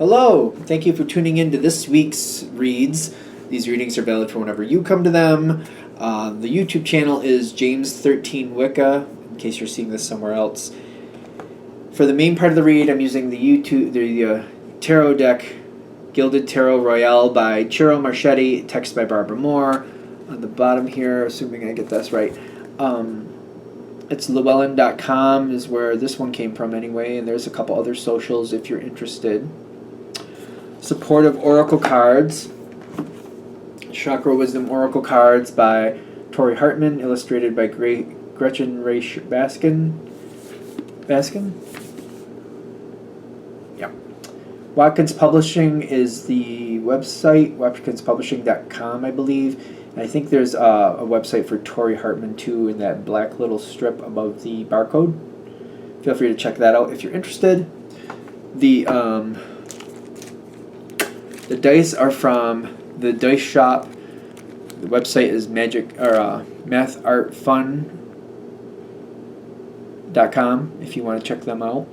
Hello, thank you for tuning in to this week's reads. These readings are valid for whenever you come to them. The YouTube channel is James13 Wicca, in case you're seeing this somewhere else. For the main part of the read, I'm using the tarot deck, Gilded Tarot Royale by Chiro Marchetti, text by Barbara Moore. On the bottom here, assuming I get this right, it's Llewellyn.com is where this one came from anyway, and there's a couple other socials if you're interested. Supportive Oracle Cards, Chakra Wisdom Oracle Cards by Tori Hartman, illustrated by Gretchen Ray Baskin? Yeah. Watkins Publishing is the website, watkinspublishing.com, I believe. And I think there's a website for Tori Hartman too in that black little strip above the barcode. Feel free to check that out if you're interested. The dice are from the Dice Shop. The website is mathartfun.com if you want to check them out.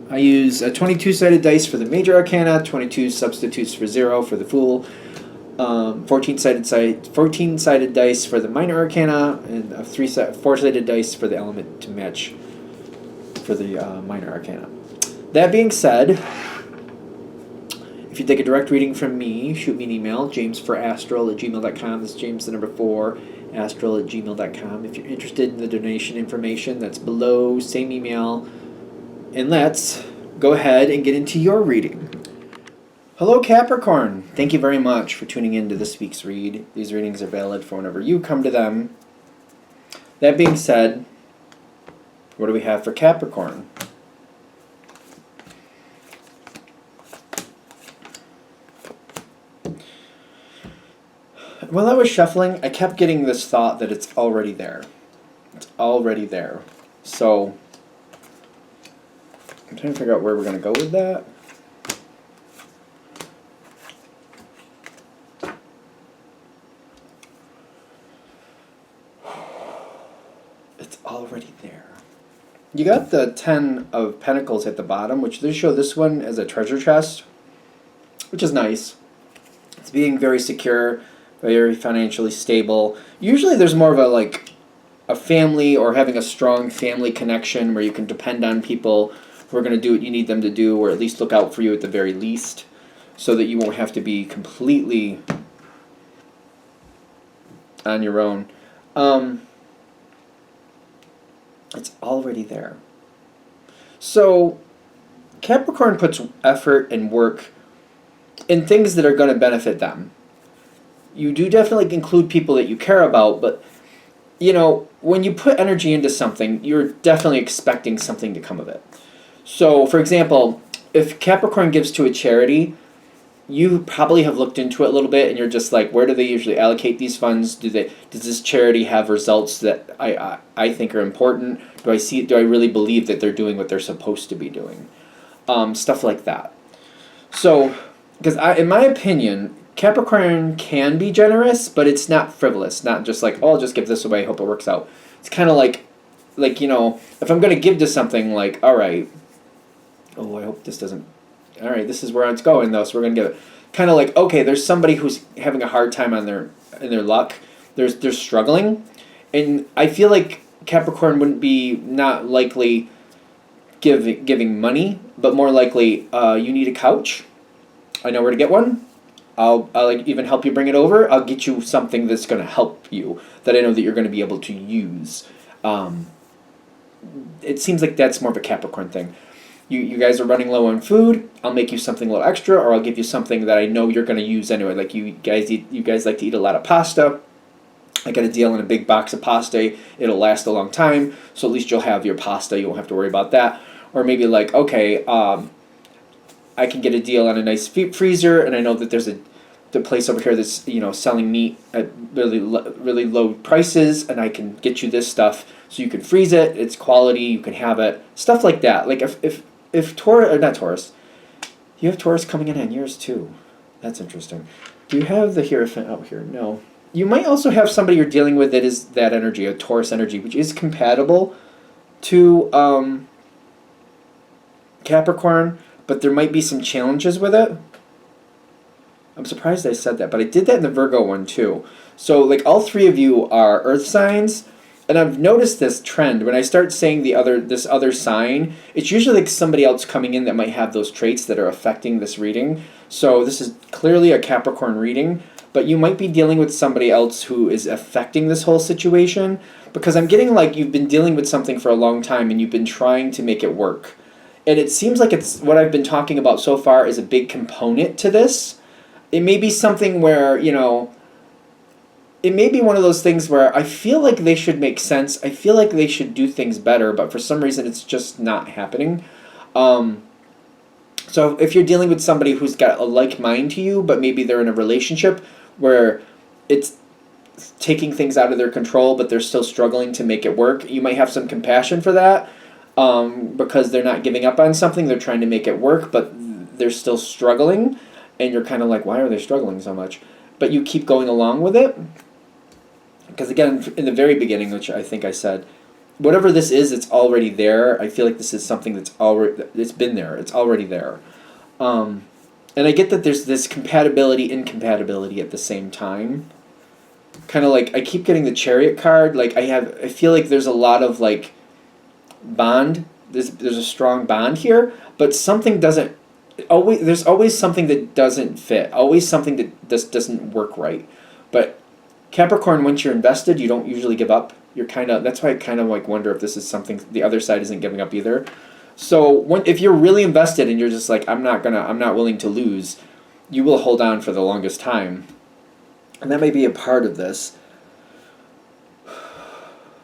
I use a 22-sided dice for the major arcana, 22 substitutes for 0 for the fool, 14-sided dice for the minor arcana, and a 4-sided dice for the element to match for the minor arcana. That being said, if you'd like a direct reading from me, shoot me an email, jamesforastral@gmail.com. That's James the number 4, astral@gmail.com. If you're interested in the donation information, that's below, same email. And let's go ahead and get into your reading. Hello, Capricorn. Thank you very much for tuning in to this week's read. These readings are valid for whenever you come to them. That being said, what do we have for Capricorn? While I was shuffling, I kept getting this thought that it's already there. It's already there. So, I'm trying to figure out where we're going to go with that. It's already there. You got the 10 of Pentacles at the bottom, which they show this one as a treasure chest, which is nice. It's being very secure, very financially stable. Usually there's more of a family or having a strong family connection where you can depend on people who are going to do what you need them to do, or at least look out for you at the very least, so that you won't have to be completely on your own. It's already there. So Capricorn puts effort and work in things that are going to benefit them. You do definitely include people that you care about, but you know, when you put energy into something, you're definitely expecting something to come of it. So, for example, if Capricorn gives to a charity, you probably have looked into it a little bit, and you're just like, where do they usually allocate these funds? Does this charity have results that I think are important? Do I really believe that they're doing what they're supposed to be doing? Stuff like that. So, because in my opinion, Capricorn can be generous, but it's not frivolous. Not just like, oh, I'll just give this away, hope it works out. It's kind of like, you know, if I'm going to give to something, like, all right, oh, I hope this doesn't, all right, this is where it's going, though, so we're going to give it. Kind of like, okay, there's somebody who's having a hard time in their luck. They're struggling. And I feel like Capricorn wouldn't be not likely giving money, but more likely, you need a couch. I know where to get one. I'll even help you bring it over. I'll get you something that's going to help you, that I know that you're going to be able to use. It seems like that's more of a Capricorn thing. You guys are running low on food. I'll make you something a little extra, or I'll give you something that I know you're going to use anyway. Like you guys like to eat a lot of pasta. I got a deal on a big box of pasta. It'll last a long time, so at least you'll have your pasta. You won't have to worry about that. Or maybe like, okay, I can get a deal on a nice freezer, and I know that there's the place over here that's, you know, selling meat at really low prices, and I can get you this stuff so you can freeze it. It's quality. You can have it. Stuff like that. Like if Taurus, or not Taurus, you have Taurus coming in on yours too. That's interesting. Do you have the Hierophant out here? No. You might also have somebody you're dealing with that is that energy, a Taurus energy, which is compatible to Capricorn, but there might be some challenges with it. I'm surprised I said that, but I did that in the Virgo one too. So like all three of you are earth signs, and I've noticed this trend. When I start saying this other sign, it's usually like somebody else coming in that might have those traits that are affecting this reading. So this is clearly a Capricorn reading, but you might be dealing with somebody else who is affecting this whole situation, because I'm getting like you've been dealing with something for a long time and you've been trying to make it work. And it seems like it's what I've been talking about so far is a big component to this. It may be something where, it may be one of those things where I feel like they should make sense. I feel like they should do things better, but for some reason it's just not happening. So if you're dealing with somebody who's got a like mind to you, but maybe they're in a relationship where it's taking things out of their control, but they're still struggling to make it work, you might have some compassion for that, because they're not giving up on something. They're trying to make it work, but they're still struggling. And you're kind of like, why are they struggling so much? But you keep going along with it. Because again, in the very beginning, which I think I said, whatever this is, it's already there. I feel like this is something it's been there. It's already there. And I get that there's this incompatibility at the same time. Kind of like, I keep getting the Chariot card. Like I feel like there's a lot of like bond. There's a strong bond here, but something doesn't. There's always something that doesn't fit. Always something that doesn't work right. But Capricorn, once you're invested, you don't usually give up. That's why I kind of like wonder if this is something the other side isn't giving up either. So if you're really invested and you're just like, I'm not willing to lose, you will hold on for the longest time. And that may be a part of this.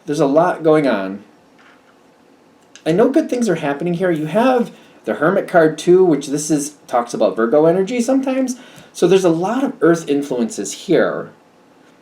There's a lot going on. I know good things are happening here. You have the Hermit card too, which talks about Virgo energy sometimes. So there's a lot of earth influences here.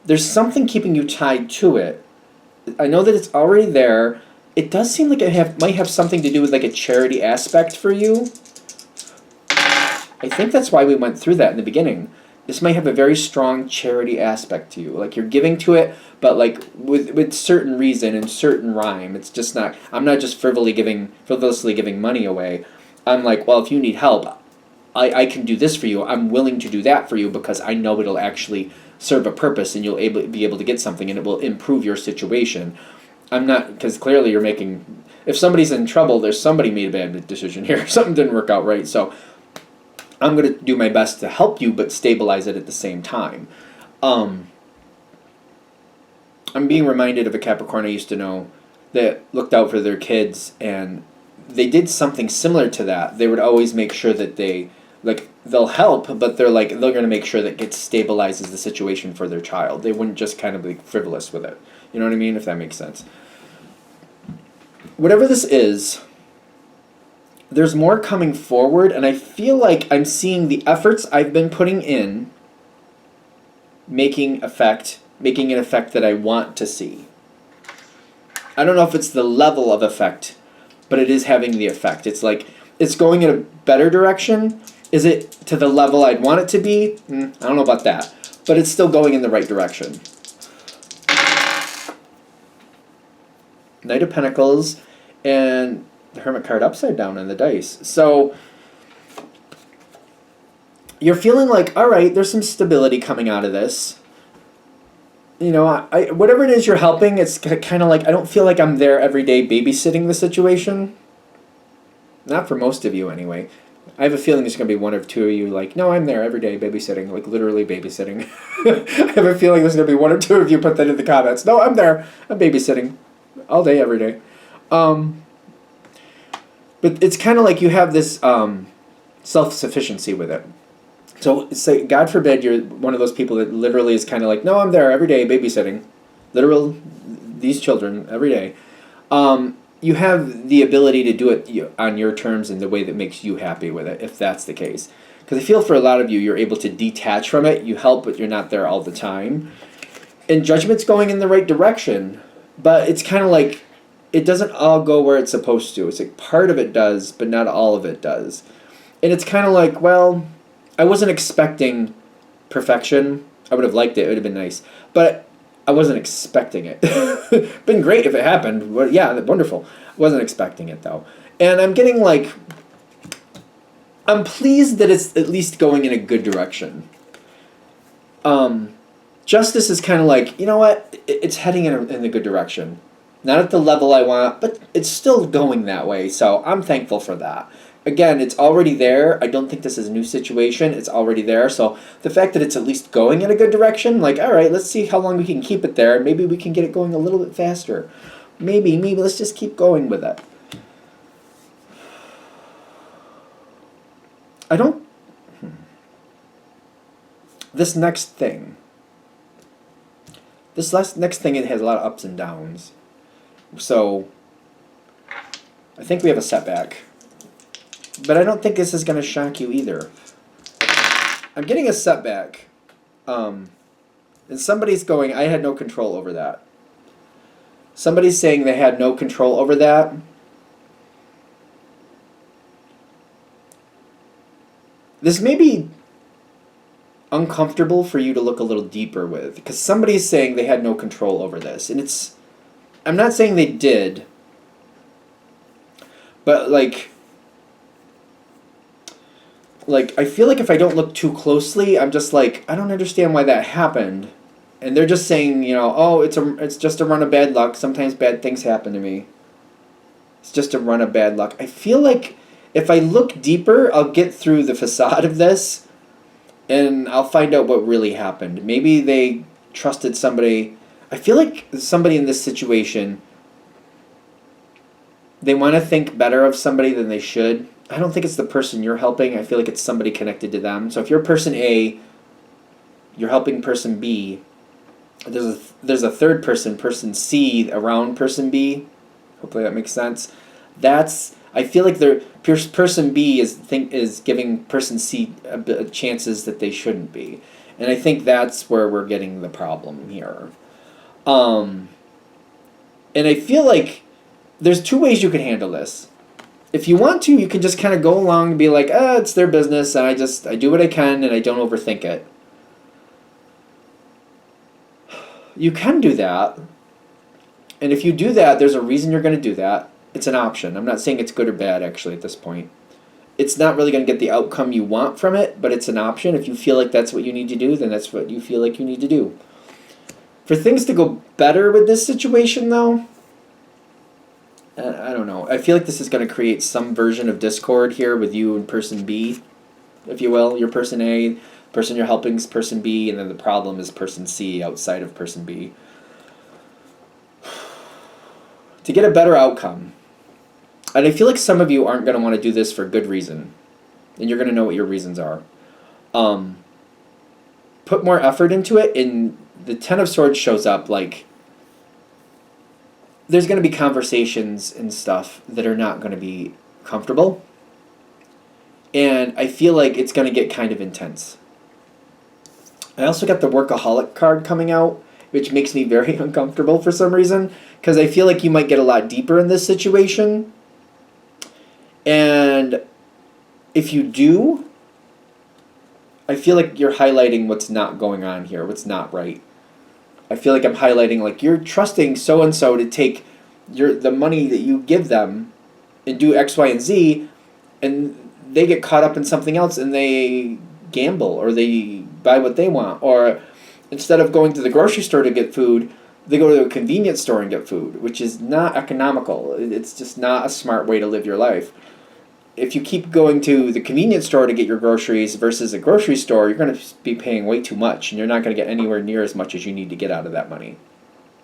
There's something keeping you tied to it. I know that it's already there. It does seem like it might have something to do with like a charity aspect for you. I think that's why we went through that in the beginning. This might have a very strong charity aspect to you. Like you're giving to it, but like with certain reason and certain rhyme. It's just not, I'm not just frivolously giving money away. I'm like, well, if you need help, I can do this for you. I'm willing to do that for you because I know it'll actually serve a purpose and you'll be able to get something and it will improve your situation. I'm not, because clearly you're making, if somebody's in trouble, there's somebody made a bad decision here. Something didn't work out right. So I'm going to do my best to help you, but stabilize it at the same time. I'm being reminded of a Capricorn I used to know that looked out for their kids, and they did something similar to that. They would always make sure that they'll help, but they're going to make sure that it stabilizes the situation for their child. They wouldn't just kind of be frivolous with it. You know what I mean? If that makes sense. Whatever this is, there's more coming forward, and I feel like I'm seeing the efforts I've been putting in making an effect that I want to see. I don't know if it's the level of effect, but it is having the effect. It's like it's going in a better direction. Is it to the level I'd want it to be? I don't know about that, but it's still going in the right direction. Knight of Pentacles and the Hermit card upside down on the dice. So you're feeling like, all right, there's some stability coming out of this. Whatever it is you're helping, it's kind of like, I don't feel like I'm there every day babysitting the situation. Not for most of you, anyway. I have a feeling there's going to be one or two of you like, no, I'm there every day babysitting, like literally babysitting. I have a feeling there's going to be one or two of you put that in the comments. No, I'm there. I'm babysitting all day, every day. But it's kind of like you have this self-sufficiency with it. So say, God forbid, you're one of those people that literally is kind of like, no, I'm there every day babysitting, these children every day. You have the ability to do it on your terms in the way that makes you happy with it, if that's the case. Because I feel for a lot of you, you're able to detach from it. You help, but you're not there all the time. And judgment's going in the right direction, but it's kind of like it doesn't all go where it's supposed to. It's like part of it does, but not all of it does. And it's kind of like, well, I wasn't expecting perfection. I would have liked it. It would have been nice. But I wasn't expecting it. Been great if it happened. Well, yeah, wonderful. Wasn't expecting it, though. And I'm getting like, I'm pleased that it's at least going in a good direction. Justice is kind of like, you know what? It's heading in the good direction. Not at the level I want, but it's still going that way, so I'm thankful for that. Again, it's already there. I don't think this is a new situation. It's already there, so the fact that it's at least going in a good direction, like, all right, let's see how long we can keep it there. Maybe we can get it going a little bit faster. Maybe let's just keep going with it. I don't... This next thing... next thing, it has a lot of ups and downs. So, I think we have a setback. But I don't think this is going to shock you either. I'm getting a setback. And somebody's going, I had no control over that. Somebody's saying they had no control over that. This may be uncomfortable for you to look a little deeper with, because somebody's saying they had no control over this. And it's... I'm not saying they did, but like I feel like if I don't look too closely, I'm just like, I don't understand why that happened. And they're just saying, you know, oh, it's just a run of bad luck. Sometimes bad things happen to me. It's just a run of bad luck. I feel like if I look deeper, I'll get through the facade of this, and I'll find out what really happened. Maybe they trusted somebody. I feel like somebody in this situation, they want to think better of somebody than they should. I don't think it's the person you're helping. I feel like it's somebody connected to them. So if you're person A, you're helping person B. There's a third person, person C, around person B. Hopefully that makes sense. I feel like person B is giving person C chances that they shouldn't be, and I think that's where we're getting the problem here. And I feel like there's two ways you could handle this. If you want to, you can just kind of go along and be like, it's their business, and I do what I can, and I don't overthink it. You can do that. And if you do that, there's a reason you're going to do that. It's an option. I'm not saying it's good or bad, actually, at this point. It's not really going to get the outcome you want from it, but it's an option. If you feel like that's what you need to do, then that's what you feel like you need to do. For things to go better with this situation, though, I don't know. I feel like this is going to create some version of discord here with you and person B, if you will. You're person A, person you're helping is person B, and then the problem is person C outside of person B. To get a better outcome, and I feel like some of you aren't going to want to do this for good reason, and you're going to know what your reasons are. Put more effort into it, and the Ten of Swords shows up like there's going to be conversations and stuff that are not going to be comfortable, and I feel like it's going to get kind of intense. I also got the Workaholic card coming out, which makes me very uncomfortable for some reason, because I feel like you might get a lot deeper in this situation. And if you do, I feel like you're highlighting what's not going on here, what's not right. I feel like I'm highlighting, like, you're trusting so-and-so to take the money that you give them and do X, Y, and Z, and they get caught up in something else and they gamble or they buy what they want. Or instead of going to the grocery store to get food, they go to a convenience store and get food, which is not economical. It's just not a smart way to live your life. If you keep going to the convenience store to get your groceries versus a grocery store, you're going to be paying way too much, and you're not going to get anywhere near as much as you need to get out of that money.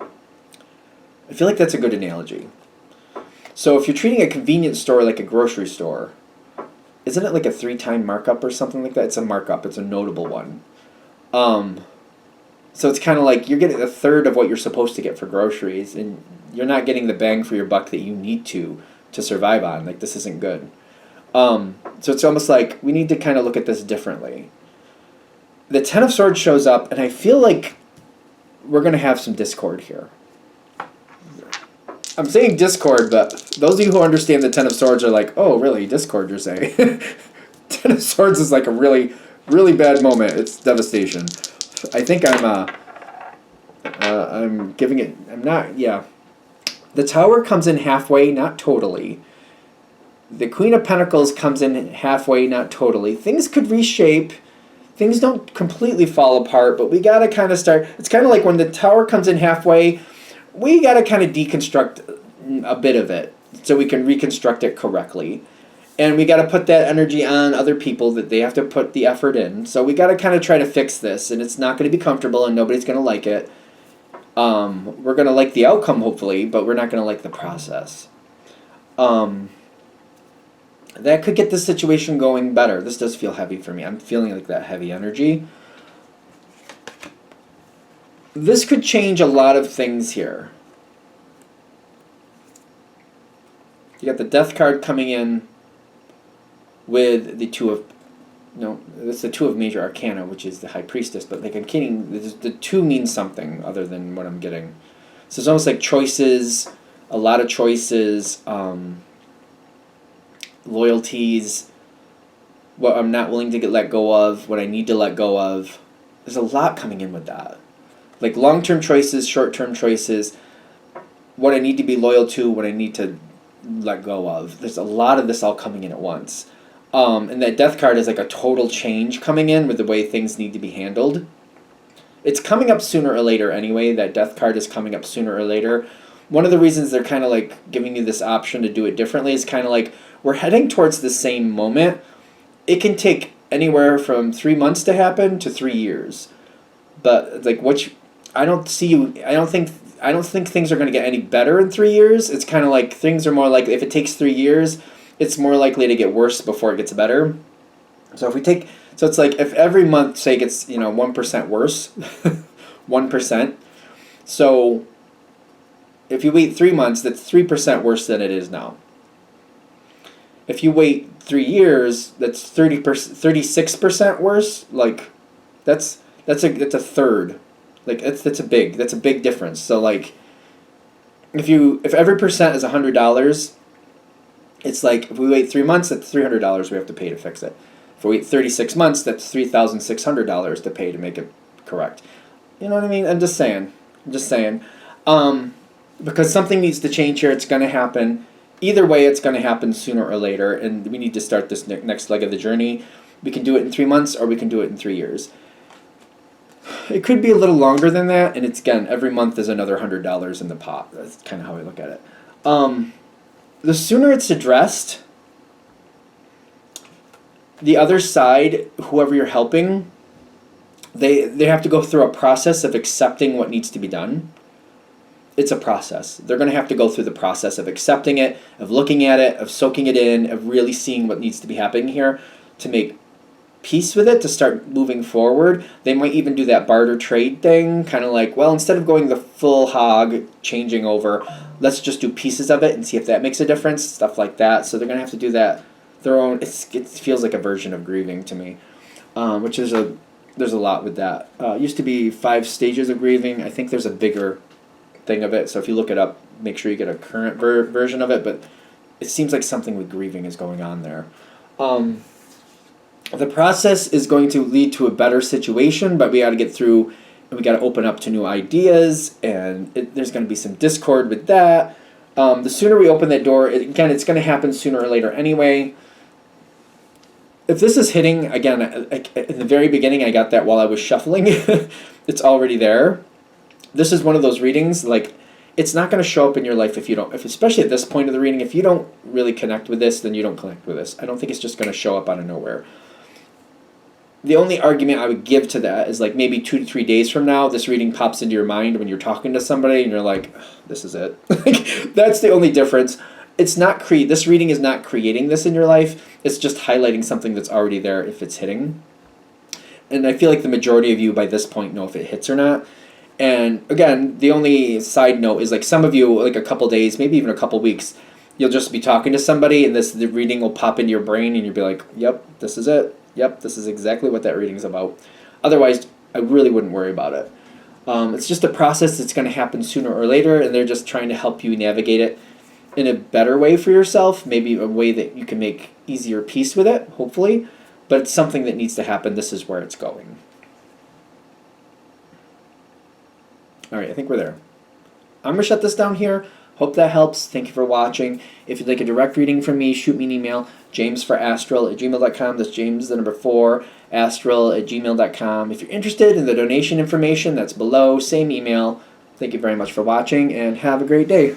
I feel like that's a good analogy. So if you're treating a convenience store like a grocery store, isn't it like a 3-time markup or something like that? It's a markup. It's a notable one. So it's kind of like you're getting a third of what you're supposed to get for groceries, and you're not getting the bang for your buck that you need to survive on. Like, this isn't good. So it's almost like we need to kind of look at this differently. The Ten of Swords shows up, and I feel like we're going to have some discord here. I'm saying discord, but those of you who understand the Ten of Swords are like, oh, really? Discord, you're saying? Ten of Swords is like a really, really bad moment. It's devastation. I think I'm giving it... I'm not... Yeah. The Tower comes in halfway, not totally. The Queen of Pentacles comes in halfway, not totally. Things could reshape. Things don't completely fall apart, but we got to kind of start. It's kind of like when the Tower comes in halfway, we got to kind of deconstruct a bit of it so we can reconstruct it correctly. And we got to put that energy on other people that they have to put the effort in. So we got to kind of try to fix this, and it's not going to be comfortable and nobody's going to like it. We're going to like the outcome, hopefully, but we're not going to like the process. That could get the situation going better. This does feel heavy for me. I'm feeling like that heavy energy. This could change a lot of things here. You got the Death card coming in with the Two of... No, it's the Two of Major Arcana, which is the High Priestess. But like I'm kidding, the two means something other than what I'm getting. So it's almost like choices, a lot of choices, loyalties, what I'm not willing to let go of, what I need to let go of. There's a lot coming in with that. Like long-term choices, short-term choices, what I need to be loyal to, what I need to let go of. There's a lot of this all coming in at once. And that Death card is like a total change coming in with the way things need to be handled. It's coming up sooner or later anyway. That Death card is coming up sooner or later. One of the reasons they're kind of like giving you this option to do it differently is kind of like we're heading towards the same moment. It can take anywhere from 3 months to happen to 3 years. But like I don't think things are going to get any better in 3 years. It's kind of like things are more like if it takes 3 years, it's more likely to get worse before it gets better. So it's like if every month say gets 1% worse, 1%. So if you wait 3 months, that's 3% worse than it is now. If you wait 3 years, that's 36% worse. Like that's a third. Like that's a big difference. So like if every percent is $100, it's like if we wait 3 months, that's $300 we have to pay to fix it. If we wait 36 months, that's $3,600 to pay to make it correct. You know what I mean? I'm just saying. Because something needs to change here. It's going to happen. Either way, it's going to happen sooner or later, and we need to start this next leg of the journey. We can do it in 3 months, or we can do it in 3 years. It could be a little longer than that, and it's again, every month is another $100 in the pot. That's kind of how I look at it. The sooner it's addressed, the other side, whoever you're helping, they have to go through a process of accepting what needs to be done. It's a process. They're going to have to go through the process of accepting it, of looking at it, of soaking it in, of really seeing what needs to be happening here to make peace with it, to start moving forward. They might even do that barter trade thing, kind of like, well, instead of going the full hog, changing over, let's just do pieces of it and see if that makes a difference, stuff like that. So they're going to have to do that their own. It feels like a version of grieving to me, which there's a lot with that. Used to be 5 stages of grieving. I think there's a bigger thing of it, so if you look it up, make sure you get a current version of it, but it seems like something with grieving is going on there. The process is going to lead to a better situation, but we got to get through, and we got to open up to new ideas, and there's going to be some discord with that. The sooner we open that door, again, it's going to happen sooner or later anyway. If this is hitting, again, in the very beginning, I got that while I was shuffling. It's already there. This is one of those readings, like, it's not going to show up in your life especially at this point of the reading, if you don't really connect with this, then you don't connect with this. I don't think it's just going to show up out of nowhere. The only argument I would give to that is like maybe 2 to 3 days from now, this reading pops into your mind when you're talking to somebody and you're like, this is it. That's the only difference. This reading is not creating this in your life. It's just highlighting something that's already there if it's hitting. And I feel like the majority of you by this point know if it hits or not. And again, the only side note is like some of you, like a couple days, maybe even a couple weeks, you'll just be talking to somebody and the reading will pop into your brain and you'll be like, yep, this is it. Yep, this is exactly what that reading's about. Otherwise, I really wouldn't worry about it. It's just a process that's going to happen sooner or later, and they're just trying to help you navigate it in a better way for yourself, maybe a way that you can make easier peace with it, hopefully. But it's something that needs to happen. This is where it's going. All right, I think we're there. I'm going to shut this down here. Hope that helps. Thank you for watching. If you'd like a direct reading from me, shoot me an email, jamesforastral@gmail.com. That's James, the number 4, astral@gmail.com. If you're interested in the donation information, that's below. Same email. Thank you very much for watching, and have a great day.